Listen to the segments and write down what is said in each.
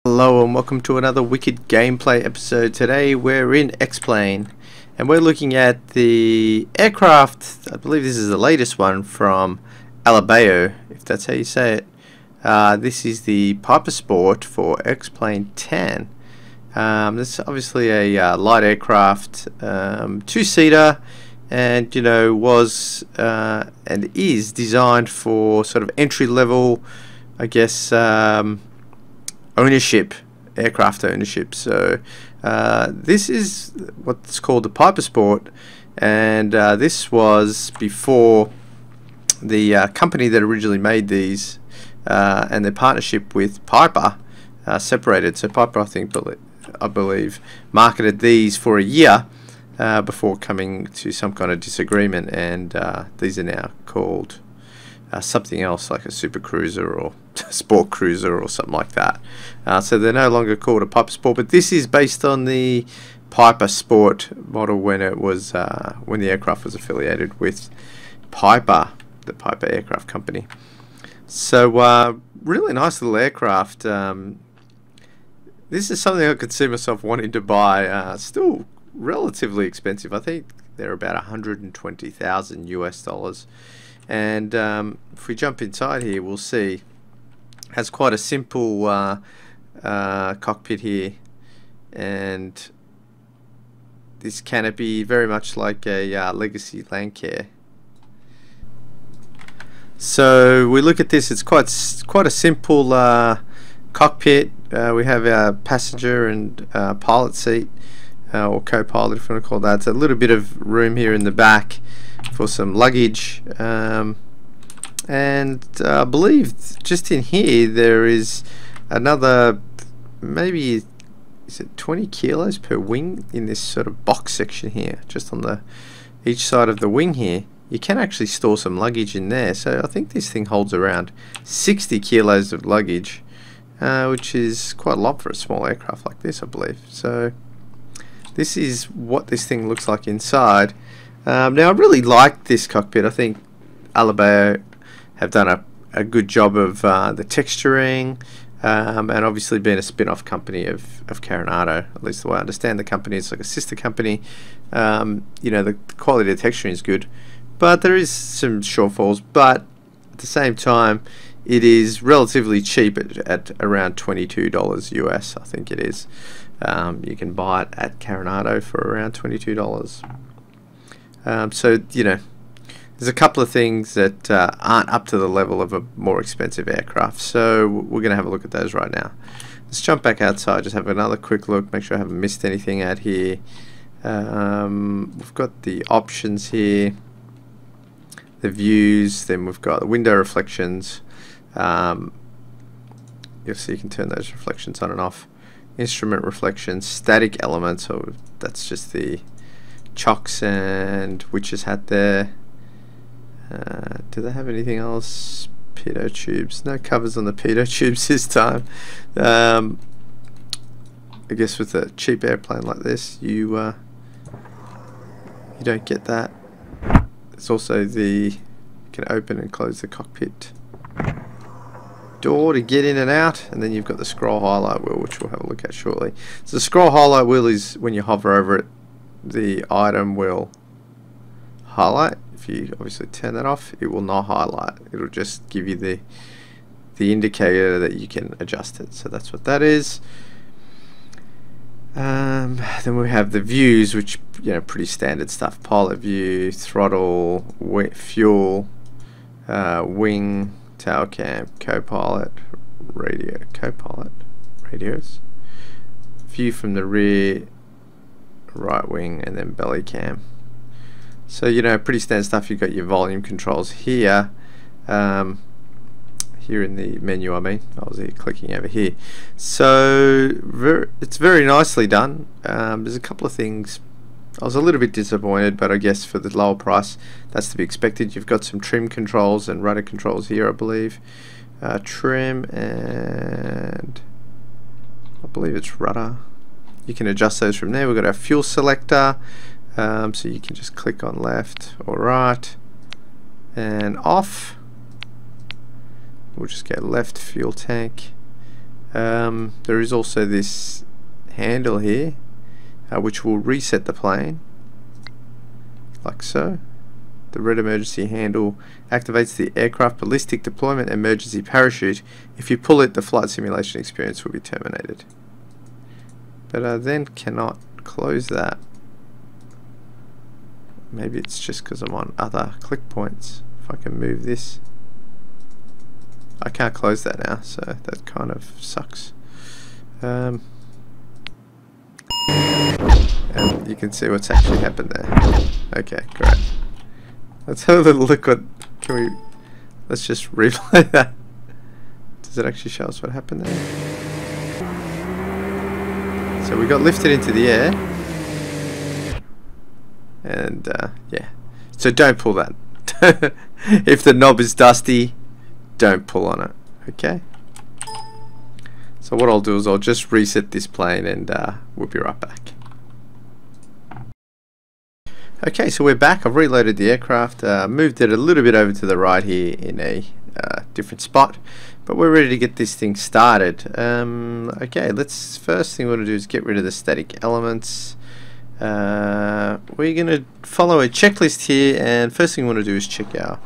Hello and welcome to another wicked gameplay episode. Today we're in X-Plane and we're looking at the aircraft. I believe this is the latest one from Alabeo, if that's how you say it. This is the Pipersport for X-Plane 10. This is obviously a light aircraft, two-seater, and was and is designed for sort of entry-level, I guess, ownership, aircraft ownership. So this is what's called the Pipersport, and this was before the company that originally made these and their partnership with Piper separated. So Piper, I believe, marketed these for a year before coming to some kind of disagreement, and these are now called something else, like a super cruiser or sport cruiser or something like that. So they're no longer called a Pipersport, but this is based on the Pipersport model when it was when the aircraft was affiliated with Piper, the Piper Aircraft Company. So really nice little aircraft. This is something I could see myself wanting to buy. Still relatively expensive. I think they're about 120,000 US dollars. And if we jump inside here, we'll see has quite a simple cockpit here, and this canopy very much like a Legacy Landcare. So we look at this, it's quite a simple cockpit. We have our passenger and pilot seat, or co-pilot if you want to call that. It's a little bit of room here in the back for some luggage, and I believe just in here there is another, maybe is it 20 kilos per wing in this sort of box section here, just on the each side of the wing here. You can actually store some luggage in there, so I think this thing holds around 60 kilos of luggage, which is quite a lot for a small aircraft like this, I believe. So this is what this thing looks like inside. Now I really like this cockpit. I think Alabeo have done a good job of the texturing, and obviously being a spin-off company of Coronado, at least the way I understand the company. It's like a sister company. The quality of the texturing is good, but there is some shortfalls. But at the same time, it is relatively cheap at around $22 US, I think it is. You can buy it at Coronado for around $22. So there's a couple of things that aren't up to the level of a more expensive aircraft, so we're going to have a look at those right now. Let's jump back outside, just have another quick look, make sure I haven't missed anything out here. We've got the options here, the views, then we've got the window reflections. You'll see you can turn those reflections on and off. Instrument reflections, static elements, so that's just the chocks and witch's hat there. Do they have anything else? Pitot Tubes. No covers on the Pitot Tubes this time. I guess with a cheap airplane like this, you don't get that. It's also you can open and close the cockpit door to get in and out, and then you've got the scroll highlight wheel, which we'll have a look at shortly. So the scroll highlight wheel is when you hover over it, the item will highlight. If you obviously turn that off, it will not highlight. It'll just give you the indicator that you can adjust it. So that's what that is. Then we have the views, which pretty standard stuff: pilot view, throttle, fuel, wing, tail cam, co-pilot, radios, view from the rear, right wing, and then belly cam. So pretty standard stuff. You've got your volume controls here, here in the menu. I was clicking over here. So it's very nicely done. There's a couple of things I was a little bit disappointed, but I guess for the lower price, that's to be expected. You've got some trim controls and rudder controls here, I believe. Trim, and I believe it's rudder. You can adjust those from there. We've got our fuel selector, so you can just click on left or right and off. We'll just get left fuel tank, There is also this handle here, which will reset the plane, like so. The red emergency handle activates the aircraft ballistic deployment emergency parachute. If you pull it, the flight simulation experience will be terminated. But I then cannot close that. Maybe it's just because I'm on other click points. If I can move this, I can't close that now, so that kind of sucks. And you can see what's actually happened there. Okay, great. Let's have a little look at, let's just replay that. Does it actually show us what happened there? So we got lifted into the air. And yeah, so don't pull that. If the knob is dusty, don't pull on it, okay? So what I'll do is I'll just reset this plane and we'll be right back. Okay, so we're back. I've reloaded the aircraft, moved it a little bit over to the right here in a different spot, but we're ready to get this thing started. Okay, first thing we want to do is get rid of the static elements. We're going to follow a checklist here, and first thing we want to do is check our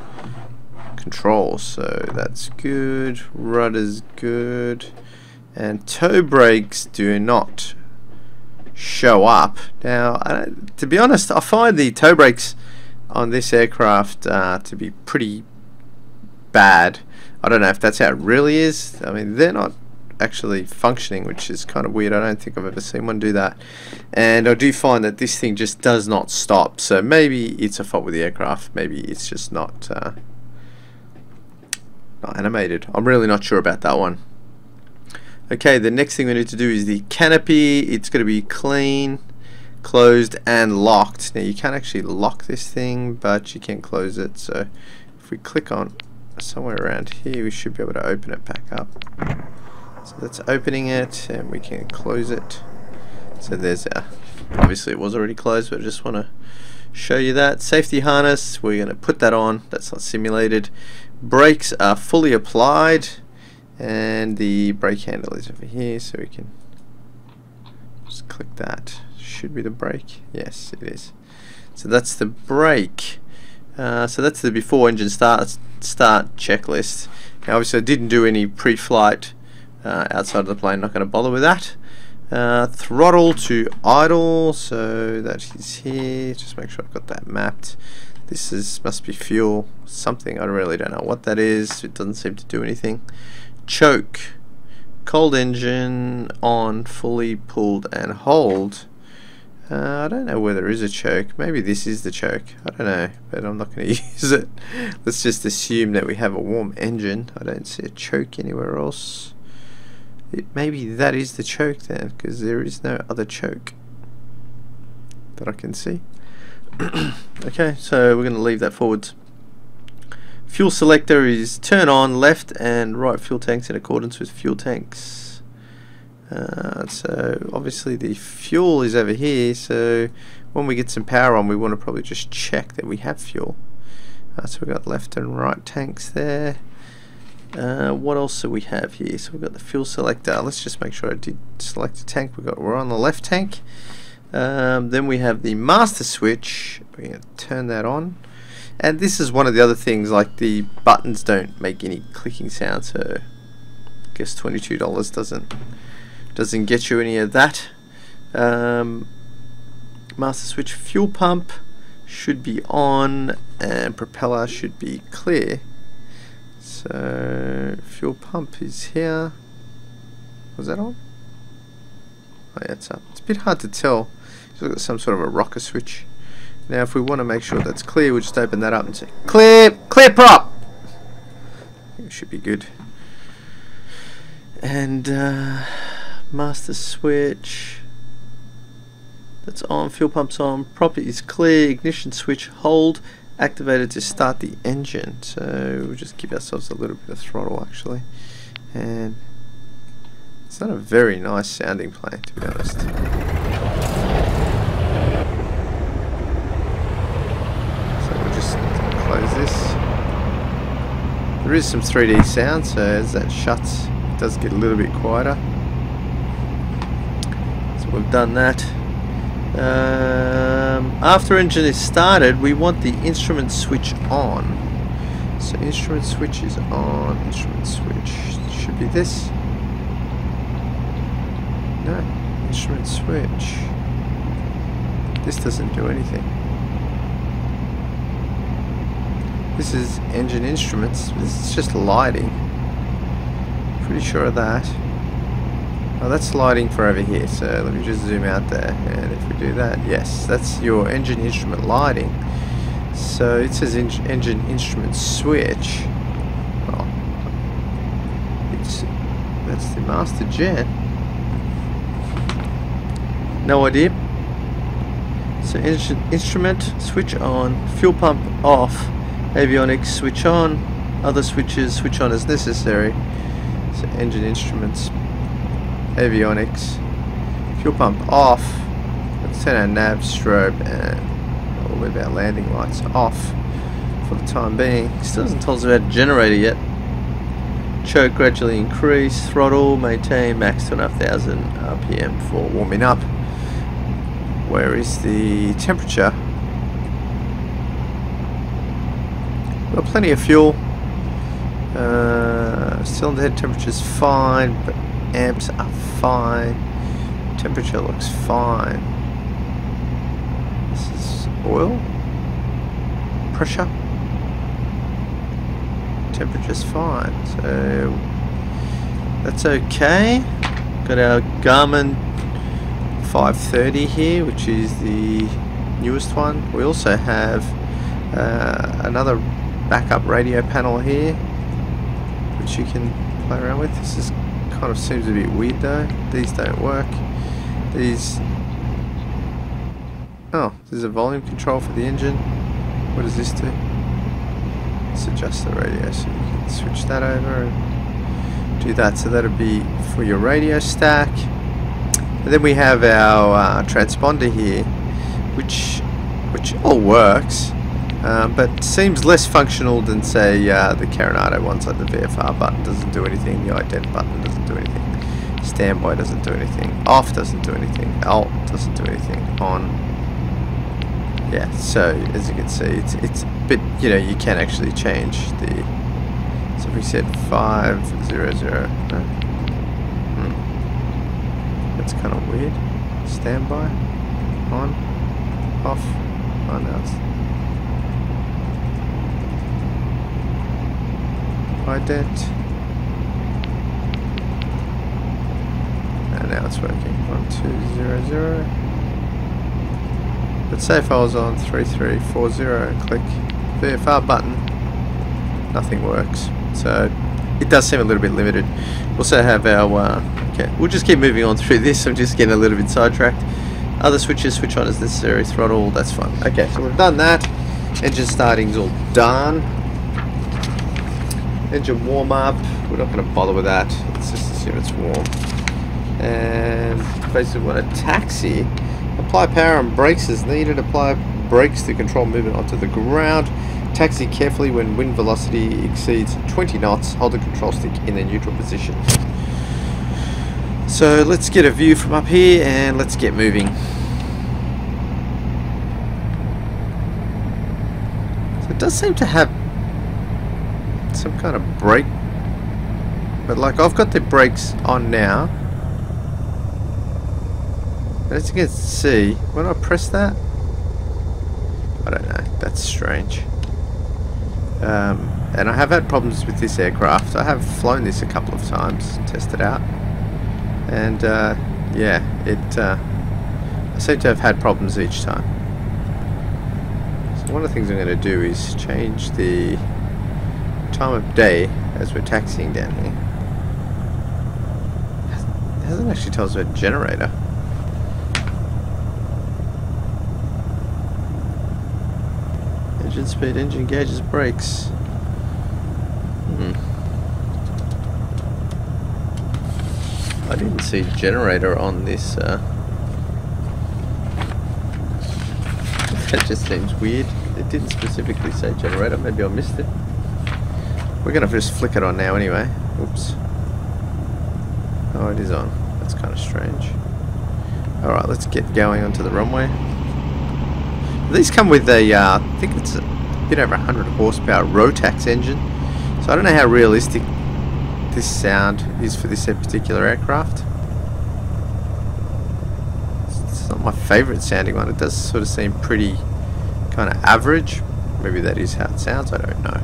controls. So that's good, rudder's good, and toe brakes do not show up. Now, to be honest, I find the toe brakes on this aircraft to be pretty bad. I don't know if that's how it really is. I mean, they're not actually functioning, which is kind of weird. I don't think I've ever seen one do that. And I do find that this thing just does not stop. So maybe it's a fault with the aircraft. Maybe it's just not animated. I'm really not sure about that one. Okay, the next thing we need to do is the canopy. It's going to be clean, closed, and locked. Now you can't actually lock this thing, but you can close it. So if we click on somewhere around here, we should be able to open it back up. So that's opening it, and we can close it. So there's our, obviously it was already closed, but I just want to show you that. Safety harness, we're going to put that on. That's not simulated. Brakes are fully applied, and the brake handle is over here, so we can just click that. Should be the brake. Yes, it is. So that's the brake. So that's the before engine start checklist. Now obviously I didn't do any pre-flight outside of the plane, not going to bother with that. Throttle to idle, so that is here. Just make sure I've got that mapped. This must be fuel something. I really don't know what that is. It doesn't seem to do anything. Choke, cold engine on, fully pulled and hold. I don't know where there is a choke. Maybe this is the choke. I don't know, but I'm not going to use it. Let's just assume that we have a warm engine. I don't see a choke anywhere else. Maybe that is the choke then, because there is no other choke that I can see. Okay, so we're going to leave that forwards. Fuel selector is turn on left and right fuel tanks in accordance with fuel tanks. So obviously the fuel is over here, so when we get some power on, we want to probably just check that we have fuel. So we've got left and right tanks there. What else do we have here? So we've got the fuel selector. Let's just make sure I did select a tank. We're on the left tank. Then we have the master switch. We're going to turn that on. And this is one of the other things, like the buttons don't make any clicking sound, so I guess $22 doesn't get you any of that. Master switch, fuel pump should be on, and propeller should be clear. So fuel pump is here. Was that on? Oh yeah, it's up. It's a bit hard to tell. It's got some sort of a rocker switch. Now if we want to make sure that's clear, we'll just open that up and say clear prop. It should be good. And master switch, that's on, fuel pump's on, prop is clear, ignition switch hold, activated to start the engine. So we'll just give ourselves a little bit of throttle actually. And it's not a very nice sounding plane, to be honest. Close this. There is some 3D sound, so as that shuts, it does get a little bit quieter. So we've done that. After engine is started, we want the instrument switch on. So instrument switch is on. Instrument switch should be this. No, instrument switch. This doesn't do anything. This is engine instruments. This is just lighting. Pretty sure of that. Oh, that's lighting for over here. So let me just zoom out there. And if we do that, yes, that's your engine instrument lighting. So it says engine instrument switch. Oh, that's the master jet. No idea. So engine instrument switch on, fuel pump off, avionics switch on, other switches switch on as necessary. So engine instruments, avionics, fuel pump off. Let's turn our nav, strobe, and we'll leave our landing lights off for the time being. Still doesn't tell us about the generator yet. Choke gradually increase, throttle maintain max 2,500 RPM for warming up. Where is the temperature? Got plenty of fuel. Cylinder head temperature's fine, but amps are fine. Temperature looks fine. This is oil. Pressure. Temperature's fine. So that's okay. Got our Garmin 530 here, which is the newest one. We also have another backup radio panel here, which you can play around with. This is kind of seems a bit weird though. These don't work. These. Oh, there's a volume control for the engine. What does this do? Let's adjust the radio, so you can switch that over and do that. So that'll be for your radio stack. And then we have our transponder here, which all works, but seems less functional than say the Carenado ones, like the VFR button doesn't do anything, the ident button doesn't do anything, standby doesn't do anything, off doesn't do anything, alt doesn't do anything, on. Yeah, so as you can see, it's but you know, you can actually change the. So if we said 500, that's kind of weird. Standby, on, off, on, out. Ident, and now it's working. 1200. Let's say if I was on 3340 and click VFR button, nothing works. So it does seem a little bit limited. We also have our okay, we'll just keep moving on through this. I'm just getting a little bit sidetracked. Other switches switch on as necessary, throttle, that's fine. Okay, so we've done that. Engine starting's all done. Engine warm up, we're not going to bother with that. Let's just assume it's warm. And basically want to taxi. Apply power and brakes as needed. Apply brakes to control movement onto the ground. Taxi carefully when wind velocity exceeds 20 knots. Hold the control stick in the neutral position. So let's get a view from up here and let's get moving. So it does seem to have some kind of brake, but like I've got the brakes on now. And as you can see, when I press that, I don't know, that's strange. And I have had problems with this aircraft. I have flown this a couple of times, tested out, and yeah, I seem to have had problems each time. So one of the things I'm going to do is change the time of day as we're taxiing down here. It hasn't actually told us about generator. Engine speed, engine gauges, brakes. I didn't see generator on this. That just seems weird. It didn't specifically say generator. Maybe I missed it. We're gonna just flick it on now anyway. Oops. Oh, it is on. That's kind of strange. Alright, let's get going onto the runway. These come with a, I think it's a bit over 100 horsepower Rotax engine. So I don't know how realistic this sound is for this particular aircraft. It's not my favourite sounding one. It does sort of seem pretty kind of average. Maybe that is how it sounds, I don't know.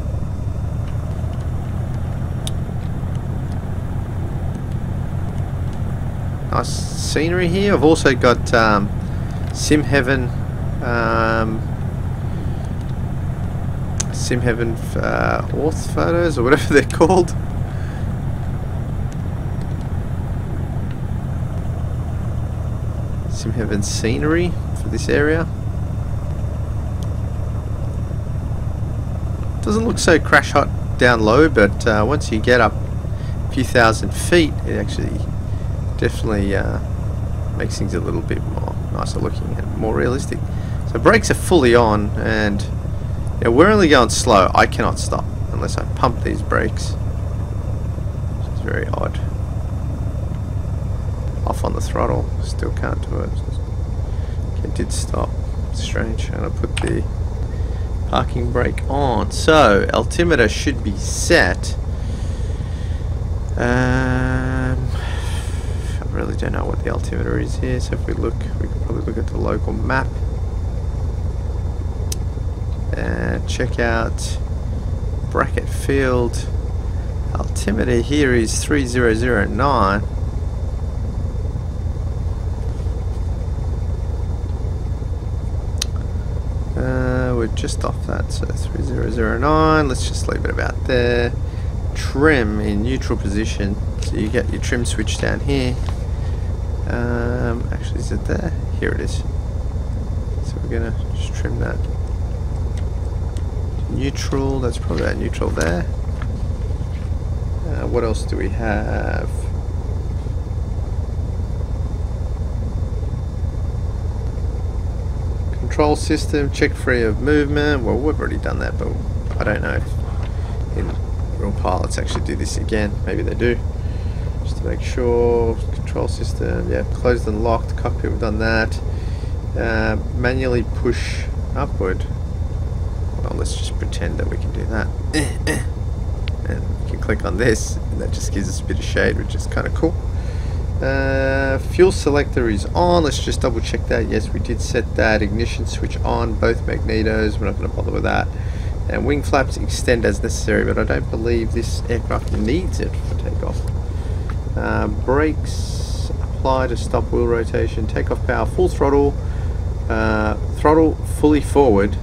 Nice scenery here. I've also got Sim Heaven Orth photos, or whatever they're called. Sim Heaven scenery for this area. Doesn't look so crash hot down low, but once you get up a few thousand feet, it actually definitely makes things a little bit more nicer looking and more realistic. So brakes are fully on, and yeah, we're only going slow. I cannot stop unless I pump these brakes, which is very odd. Off on the throttle, still can't do it. It did stop. Strange. And I put the parking brake on. So altimeter should be set. I really don't know what the altimeter is here. So if we look, we can probably look at the local map and check out bracket field. Altimeter here is 3009. We're just off that, so 3009. Let's just leave it about there. Trim in neutral position, so you get your trim switch down here. Actually, is it there? Here it is. So we're gonna just trim that. Neutral, that's probably that neutral there. What else do we have? Control system, check free of movement. Well, we've already done that, but I don't know if in real pilots actually do this again. Maybe they do. Just to make sure. Control system, yeah, closed and locked. Cockpit, we've done that. Manually push upward. Well, let's just pretend that we can do that. And we can click on this, and that just gives us a bit of shade, which is kind of cool. Fuel selector is on. Let's just double check that. Yes, we did set that. Ignition switch on, both magnetos. We're not going to bother with that. And wing flaps extend as necessary, but I don't believe this aircraft needs it for takeoff. Brakes apply to stop wheel rotation. Takeoff power full throttle. Throttle fully forward.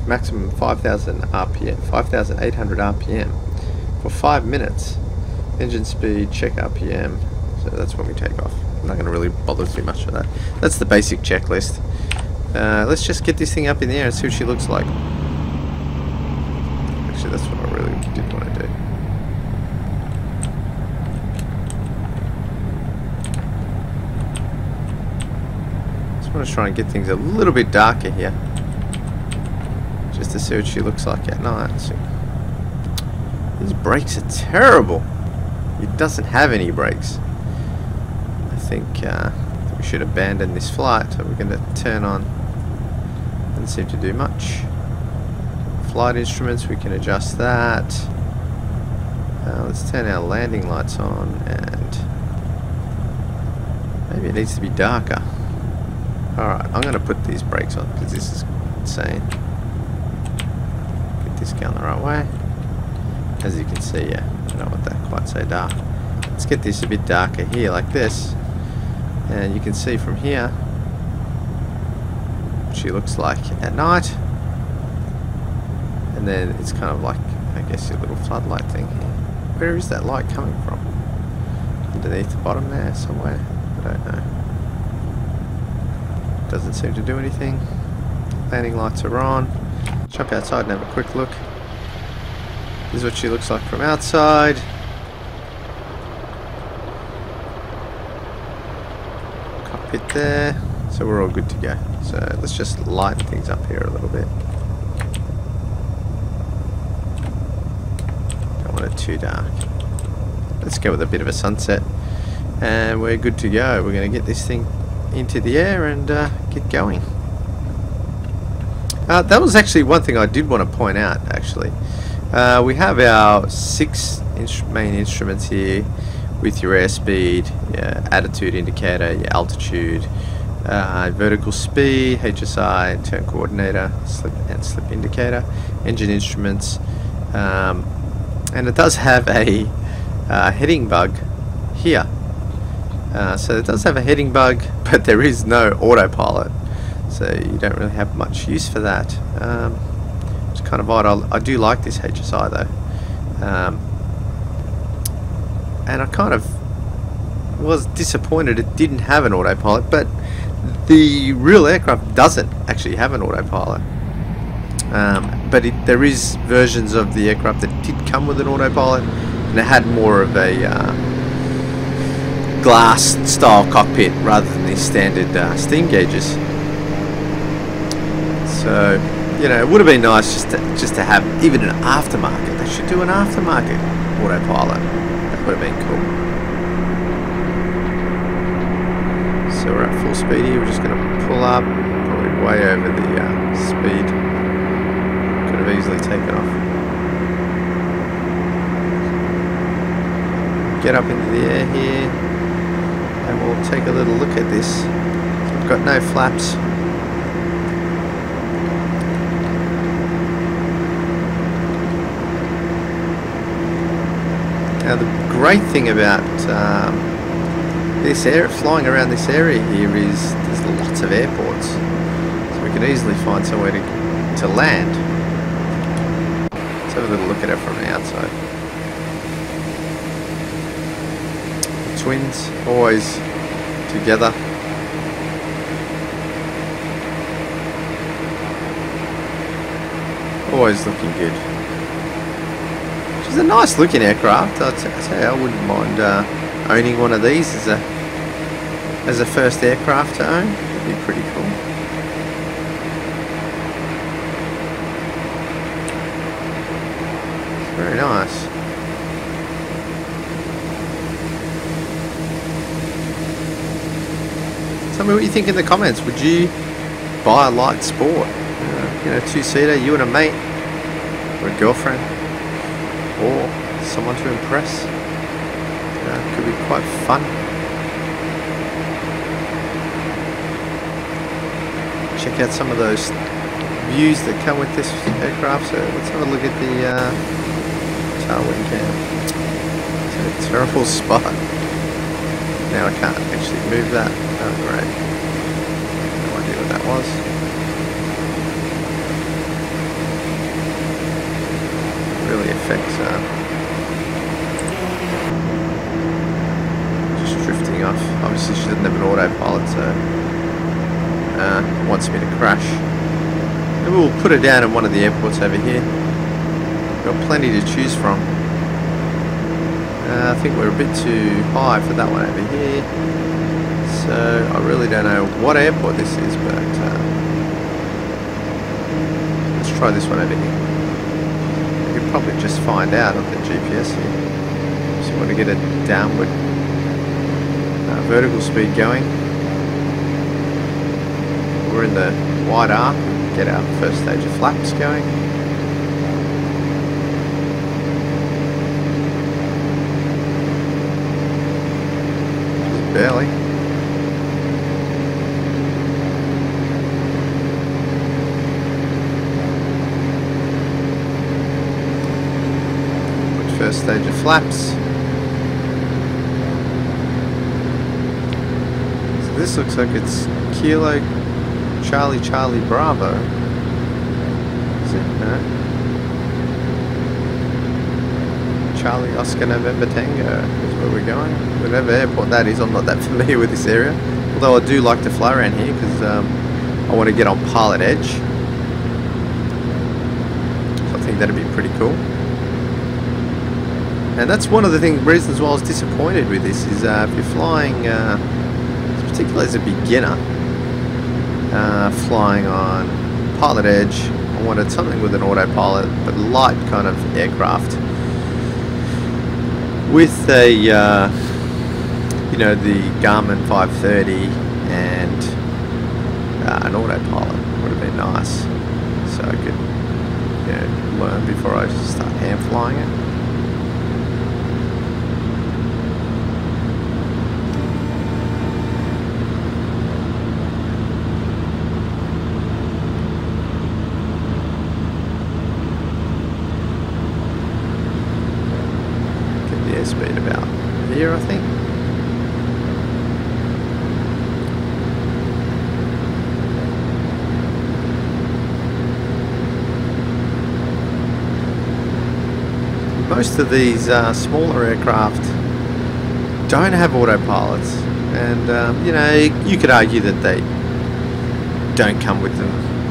Maximum 5,000 RPM, 5,800 RPM for 5 minutes. Engine speed, check RPM. So that's when we take off. I'm not going to really bother too much with that. That's the basic checklist. Let's just get this thing up in the air and see what she looks like. Actually, that's what I really did want to do. Just want to try and get things a little bit darker here, just to see what she looks like at night. So, these brakes are terrible. It doesn't have any brakes. I think we should abandon this flight. So we're going to turn on. Doesn't seem to do much. Flight instruments, we can adjust that. Let's turn our landing lights on, and maybe it needs to be darker. Alright, I'm going to put these brakes on because this is insane. Get this going the right way. As you can see, yeah, I don't want that quite so dark. Let's get this a bit darker here, like this. And you can see from here what she looks like at night. And then it's kind of like, I guess, a little floodlight thing here. Where is that light coming from? Underneath the bottom there somewhere? I don't know. Doesn't seem to do anything. Landing lights are on. Jump outside and have a quick look. This is what she looks like from outside. Cockpit there. So we're all good to go. So let's just lighten things up here a little bit. Don't want it too dark. Let's go with a bit of a sunset. and we're good to go. We're going to get this thing into the air and get going. That was actually one thing I did want to point out, actually. We have our 6 main instruments here with your airspeed, your attitude indicator, your altitude, vertical speed, HSI, turn coordinator, slip indicator, engine instruments, and it does have a heading bug here. So it does have a heading bug, but there is no autopilot, so you don't really have much use for that. It's kind of odd. I do like this HSI though, and I kind of was disappointed it didn't have an autopilot, but the real aircraft doesn't actually have an autopilot. But there is versions of the aircraft that did come with an autopilot, and it had more of a glass style cockpit rather than the standard steam gauges. So, you know, it would have been nice just to have even an aftermarket. They should do an aftermarket autopilot. That would have been cool. So we're at full speed here. We're just going to pull up, probably way over the speed. Could have easily taken off. Get up into the air here, and we'll take a little look at this. We've got no flaps. Now the great thing about this area, flying around this area here, is there's lots of airports, so we can easily find somewhere to land. Let's have a little look at it from the outside. The twins always together. Always looking good. Which is a nice looking aircraft. I'd say I wouldn't mind owning one of these as a first aircraft to own. That'd be pretty cool. Very nice. Tell me what you think in the comments. Would you buy a light sport? You know, 2-seater, you and a mate, or a girlfriend, or someone to impress? Could be quite fun. Check out some of those views that come with this aircraft. So let's have a look at the tailwind cam. It's a terrible spot. Now I can't actually move that. Oh great. No idea what that was. It really affects drifting off. Obviously she doesn't have an autopilot, so it wants me to crash. Maybe we'll put her down in one of the airports over here. We've got plenty to choose from. I think we're a bit too high for that one over here, so I really don't know what airport this is, but let's try this one over here. We could probably just find out on the GPS here. So we want to get a downward vertical speed going. We're in the wide arc. Get our first stage of flaps going. Just barely. First stage of flaps. This looks like it's Kilo Charlie Charlie Bravo. Is it? No. Charlie Oscar November Tango is where we're going. Whatever airport that is, I'm not that familiar with this area. Although I do like to fly around here because I want to get on pilot edge. So I think that'd be pretty cool. And that's one of the reasons why I was disappointed with this is if you're flying, particularly as a beginner, flying on pilot edge, I wanted something with an autopilot, but light kind of aircraft with a you know, the Garmin 530 and an autopilot would have been nice, so I could, you know, learn before I start hand flying it. Speed about here, I think. Most of these smaller aircraft don't have autopilots, and you know, you could argue that they don't come with them,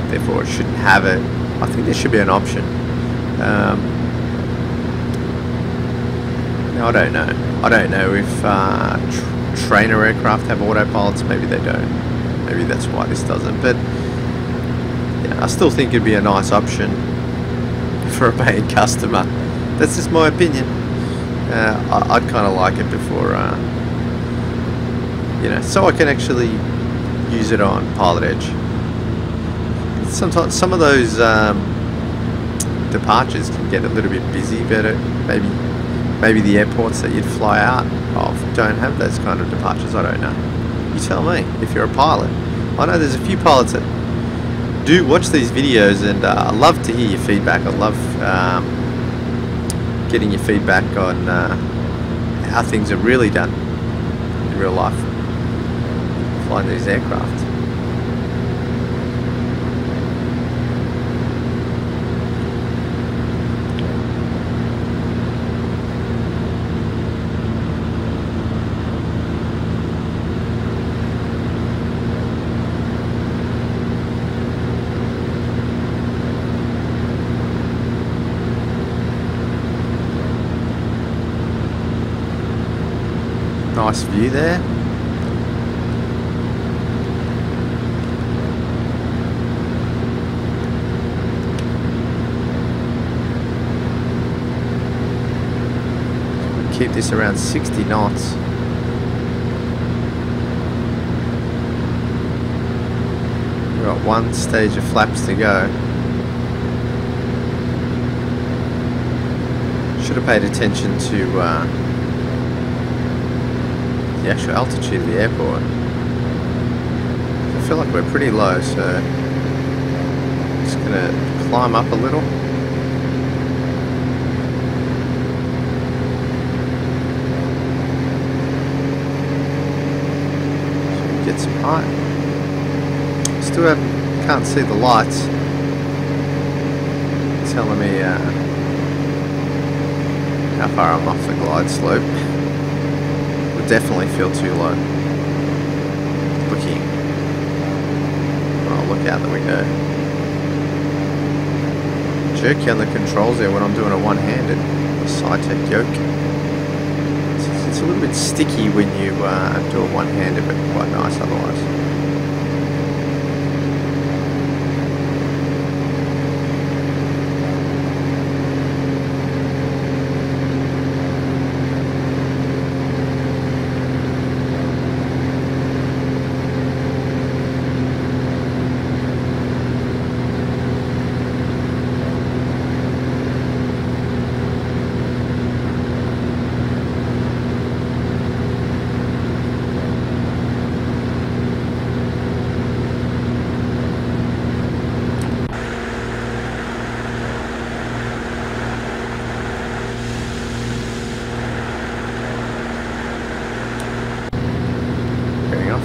therefore it shouldn't have it. I think there should be an option. I don't know. I don't know if trainer aircraft have autopilots. Maybe they don't. Maybe that's why this doesn't. But yeah, I still think it'd be a nice option for a paying customer. That's just my opinion. I'd kind of like it before, you know, so I can actually use it on Pilot Edge. Sometimes some of those departures can get a little bit busy, but maybe the airports that you'd fly out of don't have those kind of departures. I don't know. You tell me if you're a pilot. I know there's a few pilots that do watch these videos, and I love to hear your feedback. I love getting your feedback on how things are really done in real life, flying these aircraft. Nice view there. Keep this around 60 knots. We've got one stage of flaps to go. Should have paid attention to the actual altitude of the airport. I feel like we're pretty low, so I'm just gonna climb up a little. So we get some height. Still can't see the lights. It's telling me how far I'm off the glide slope. Definitely feel too low. Looking. Oh, look out the window. Jerky on the controls there when I'm doing a one-handed side-tech yoke. It's a little bit sticky when you do a one-handed, but quite nice otherwise.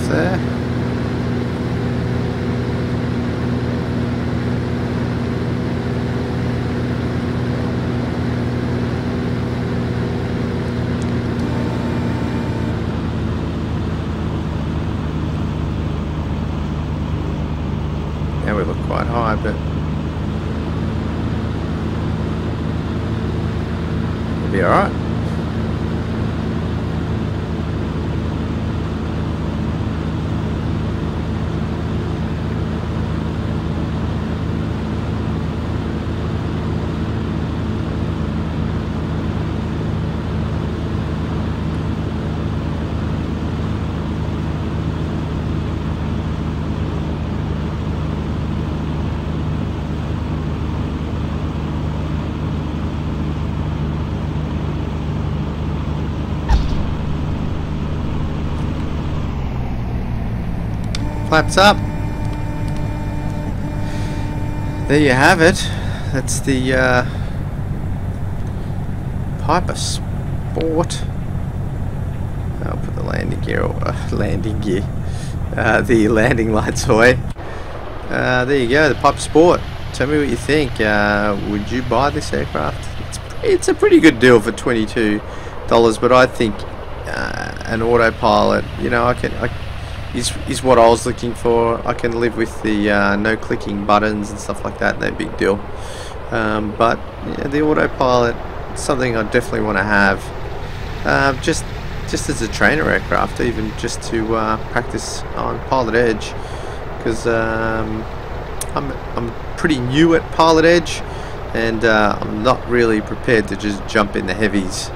There. Now we look quite high, but we'll be alright. claps up. There you have it. That's the Pipersport. I'll put the landing gear, the landing lights away. There you go, the Pipersport. Tell me what you think. Would you buy this aircraft? It's a pretty good deal for $22, but I think an autopilot, you know, is what I was looking for. I can live with the no clicking buttons and stuff like that. No big deal. But yeah, the autopilot is something I definitely want to have. Just as a trainer aircraft, even just to practice on Pilot Edge, because I'm pretty new at Pilot Edge, and I'm not really prepared to just jump in the heavies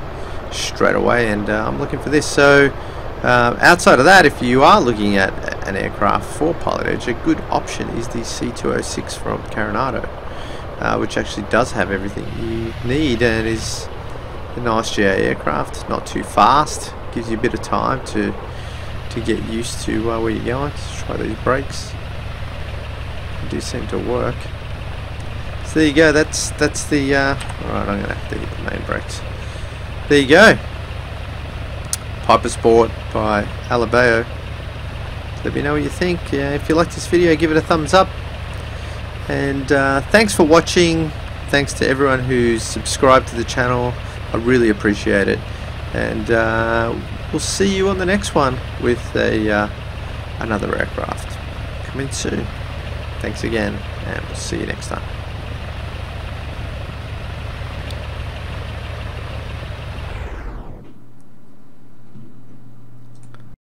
straight away, and I'm looking for this. So outside of that, if you are looking at an aircraft for Pilot Edge, a good option is the C206 from Coronado, which actually does have everything you need and is a nice GA aircraft, not too fast, gives you a bit of time to get used to where you're going. Let's try these brakes. They do seem to work. So there you go, that's the alright, I'm gonna have to hit the main brakes. There you go. Pipersport by Alabeo. Let me know what you think. If you liked this video, give it a thumbs up. And thanks for watching. Thanks to everyone who's subscribed to the channel. I really appreciate it. And we'll see you on the next one with another aircraft coming soon. Thanks again, and we'll see you next time.